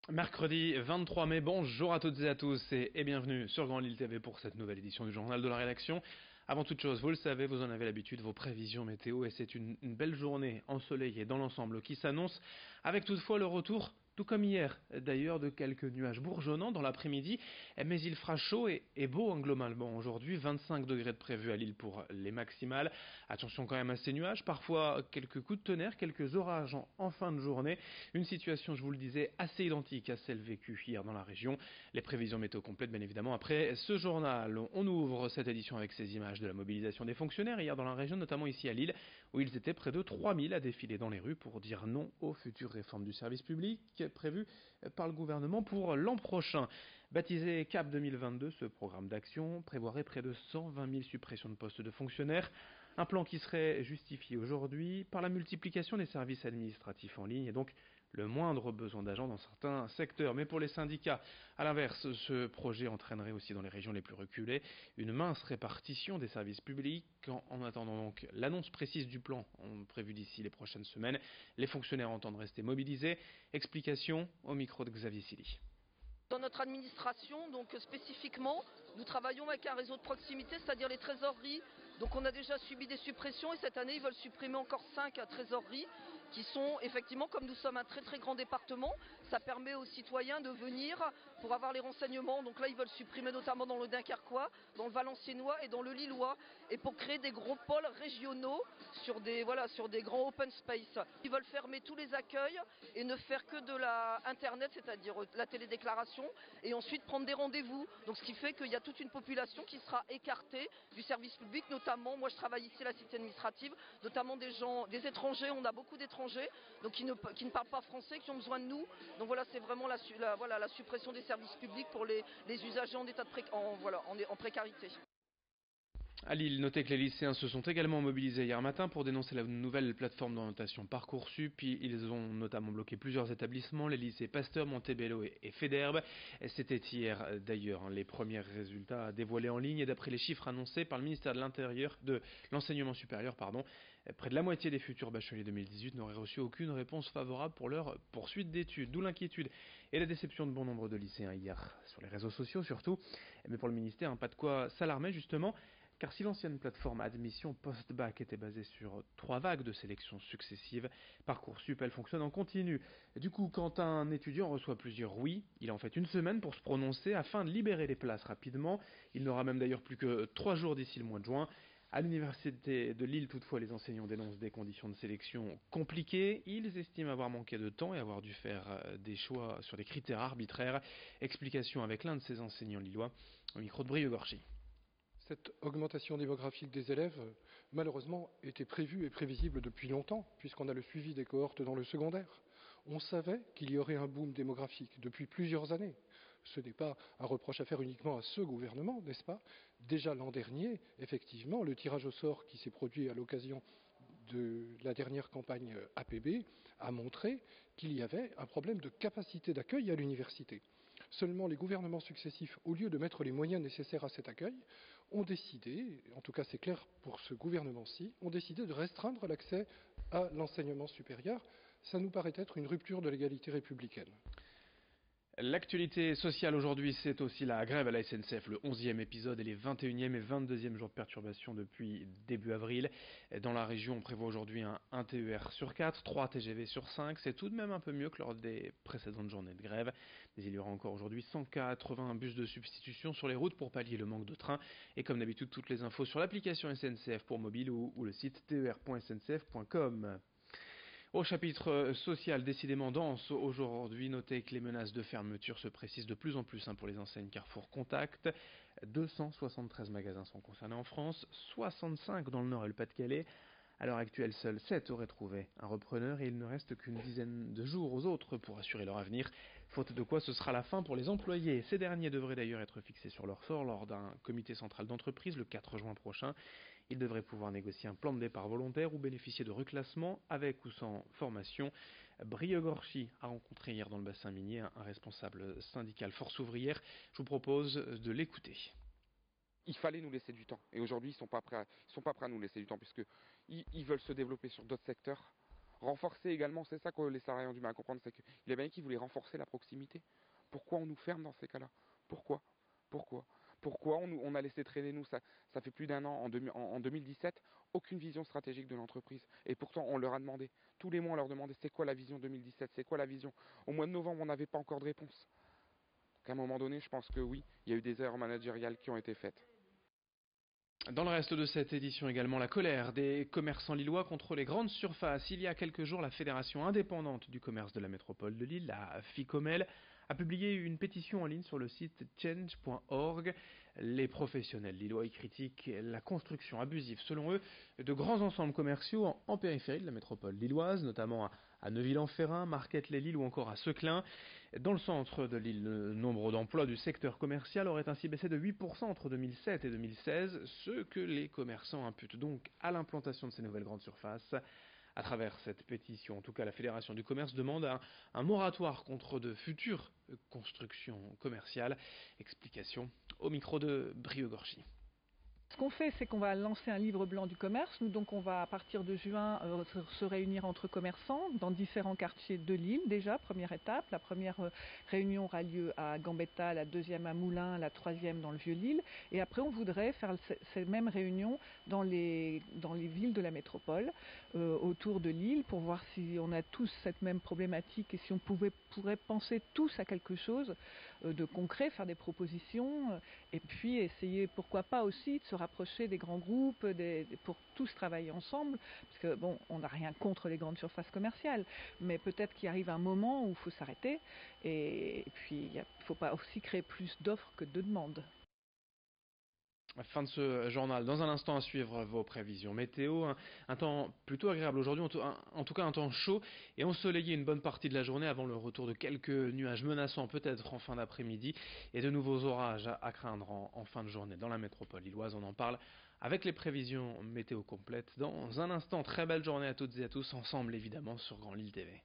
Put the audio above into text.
Mercredi 23 mai, bonjour à toutes et à tous et bienvenue sur Grand Lille TV pour cette nouvelle édition du journal de la rédaction. Avant toute chose, vous le savez, vous en avez l'habitude, vos prévisions météo et c'est une belle journée ensoleillée dans l'ensemble qui s'annonce avec toutefois le retour, tout comme hier d'ailleurs, de quelques nuages bourgeonnants dans l'après-midi, mais il fera chaud et beau globalement aujourd'hui, 25 degrés de prévu à Lille pour les maximales. Attention quand même à ces nuages, parfois quelques coups de tonnerre, quelques orages en fin de journée, une situation, je vous le disais, assez identique à celle vécue hier dans la région. Les prévisions météo complètes bien évidemment après ce journal. On ouvre cette édition avec ces images de la mobilisation des fonctionnaires hier dans la région, notamment ici à Lille, où ils étaient près de 3000 à défiler dans les rues pour dire non aux futures réformes du service public prévues par le gouvernement pour l'an prochain. Baptisé CAP 2022, ce programme d'action prévoirait près de 120 000 suppressions de postes de fonctionnaires, un plan qui serait justifié aujourd'hui par la multiplication des services administratifs en ligne et donc le moindre besoin d'agents dans certains secteurs. Mais pour les syndicats, à l'inverse, ce projet entraînerait aussi dans les régions les plus reculées une mince répartition des services publics. En attendant donc l'annonce précise du plan prévu d'ici les prochaines semaines, les fonctionnaires entendent rester mobilisés. Explication au micro de Xavier Silly. Dans notre administration, donc spécifiquement, nous travaillons avec un réseau de proximité, c'est-à-dire les trésoreries. Donc on a déjà subi des suppressions et cette année ils veulent supprimer encore 5 trésoreries qui sont effectivement, comme nous sommes un très très grand département, ça permet aux citoyens de venir pour avoir les renseignements. Donc là ils veulent supprimer notamment dans le Dunkerquois, dans le Valenciennois et dans le Lillois, et pour créer des gros pôles régionaux sur des grands open space. Ils veulent fermer tous les accueils et ne faire que de la internet, c'est-à-dire la télédéclaration, et ensuite prendre des rendez-vous. Donc ce qui fait qu'il y a toute une population qui sera écartée du service public, notamment, moi je travaille ici à la cité administrative, notamment des étrangers, on a beaucoup d'étrangers, donc qui ne parlent pas français, qui ont besoin de nous. Donc voilà, c'est vraiment la suppression des services publics pour les usagers en état en précarité. À Lille, notez que les lycéens se sont également mobilisés hier matin pour dénoncer la nouvelle plateforme d'orientation Parcoursup. Puis ils ont notamment bloqué plusieurs établissements, les lycées Pasteur, Montebello et Fédère. C'était hier d'ailleurs les premiers résultats dévoilés en ligne et d'après les chiffres annoncés par le ministère de l'enseignement supérieur, près de la moitié des futurs bacheliers 2018 n'auraient reçu aucune réponse favorable pour leur poursuite d'études. D'où l'inquiétude et la déception de bon nombre de lycéens hier, sur les réseaux sociaux surtout. Mais pour le ministère, pas de quoi s'alarmer justement. Car si l'ancienne plateforme admission post-bac était basée sur 3 vagues de sélection successives, Parcoursup, elle fonctionne en continu. Du coup, quand un étudiant reçoit plusieurs oui, il a en fait une semaine pour se prononcer afin de libérer les places rapidement. Il n'aura même d'ailleurs plus que 3 jours d'ici le mois de juin. À l'université de Lille, toutefois, les enseignants dénoncent des conditions de sélection compliquées. Ils estiment avoir manqué de temps et avoir dû faire des choix sur des critères arbitraires. Explication avec l'un de ces enseignants lillois, au micro de Brieux-Gorchy. Cette augmentation démographique des élèves, malheureusement, était prévue et prévisible depuis longtemps, puisqu'on a le suivi des cohortes dans le secondaire. On savait qu'il y aurait un boom démographique depuis plusieurs années. Ce n'est pas un reproche à faire uniquement à ce gouvernement, n'est-ce pas? Déjà l'an dernier, effectivement, le tirage au sort qui s'est produit à l'occasion de la dernière campagne APB a montré qu'il y avait un problème de capacité d'accueil à l'université. Seulement les gouvernements successifs, au lieu de mettre les moyens nécessaires à cet accueil, ont décidé, en tout cas c'est clair pour ce gouvernement-ci, ont décidé de restreindre l'accès à l'enseignement supérieur. Ça nous paraît être une rupture de l'égalité républicaine. L'actualité sociale aujourd'hui, c'est aussi la grève à la SNCF, le 11e épisode et les 21e et 22e jours de perturbation depuis début avril. Dans la région, on prévoit aujourd'hui un TER sur 4, 3 TGV sur 5. C'est tout de même un peu mieux que lors des précédentes journées de grève. Mais il y aura encore aujourd'hui 180 bus de substitution sur les routes pour pallier le manque de trains. Et comme d'habitude, toutes les infos sur l'application SNCF pour mobile ou le site ter.sncf.com. Au chapitre social, décidément dense aujourd'hui, notez que les menaces de fermeture se précisent de plus en plus pour les enseignes Carrefour Contact. 273 magasins sont concernés en France, 65 dans le Nord et le Pas-de-Calais. À l'heure actuelle, seuls 7 auraient trouvé un repreneur et il ne reste qu'une dizaine de jours aux autres pour assurer leur avenir, faute de quoi ce sera la fin pour les employés. Ces derniers devraient d'ailleurs être fixés sur leur sort lors d'un comité central d'entreprise le 4 juin prochain. Ils devraient pouvoir négocier un plan de départ volontaire ou bénéficier de reclassement avec ou sans formation. Brieux-Gorchy a rencontré hier dans le bassin minier un responsable syndical Force ouvrière. Je vous propose de l'écouter. Il fallait nous laisser du temps. Et aujourd'hui, ils sont pas prêts à nous laisser du temps puisque ils veulent se développer sur d'autres secteurs. Renforcer également, c'est ça que les salariés ont du mal à comprendre, c'est qu'il a bien qui voulait renforcer la proximité. Pourquoi on nous ferme dans ces cas-là? Pourquoi? Pourquoi on a laissé traîner nous ça fait plus d'un an, en 2017, aucune vision stratégique de l'entreprise. Et pourtant, on leur a demandé, tous les mois, on leur demandait c'est quoi la vision 2017, c'est quoi la vision. Au mois de novembre, on n'avait pas encore de réponse. Donc à un moment donné, je pense que oui, il y a eu des erreurs managériales qui ont été faites. Dans le reste de cette édition également, la colère des commerçants lillois contre les grandes surfaces. Il y a quelques jours, la Fédération indépendante du commerce de la métropole de Lille, la FICOMEL, a publié une pétition en ligne sur le site change.org. Les professionnels lillois y critiquent la construction abusive, selon eux, de grands ensembles commerciaux en périphérie de la métropole lilloise, notamment à Neuville-en-Ferrin, Marquette-les-Lilles ou encore à Seclin. Dans le centre de Lille, le nombre d'emplois du secteur commercial aurait ainsi baissé de 8% entre 2007 et 2016, ce que les commerçants imputent donc à l'implantation de ces nouvelles grandes surfaces. À travers cette pétition, en tout cas, la Fédération du commerce demande un moratoire contre de futures constructions commerciales. Explication au micro de Brieux-Gorchy. Ce qu'on fait, c'est qu'on va lancer un livre blanc du commerce. Nous, donc, on va, à partir de juin, se réunir entre commerçants dans différents quartiers de Lille, déjà, première étape. La première réunion aura lieu à Gambetta, la deuxième à Moulins, la troisième dans le Vieux-Lille. Et après, on voudrait faire ces mêmes réunions dans les villes de la métropole, autour de Lille, pour voir si on a tous cette même problématique et si on pourrait penser tous à quelque chose de concret, faire des propositions, et puis essayer, pourquoi pas aussi, de se rapprocher des grands groupes, pour tous travailler ensemble, parce que bon, on n'a rien contre les grandes surfaces commerciales, mais peut-être qu'il arrive un moment où il faut s'arrêter, et puis il ne faut pas aussi créer plus d'offres que de demandes. Fin de ce journal. Dans un instant à suivre vos prévisions météo. Un temps plutôt agréable aujourd'hui, en tout cas un temps chaud et ensoleillé une bonne partie de la journée avant le retour de quelques nuages menaçants peut-être en fin d'après-midi et de nouveaux orages à craindre en fin de journée dans la métropole lilloise. On en parle avec les prévisions météo complètes dans un instant. Très belle journée à toutes et à tous ensemble évidemment sur Grand Lille TV.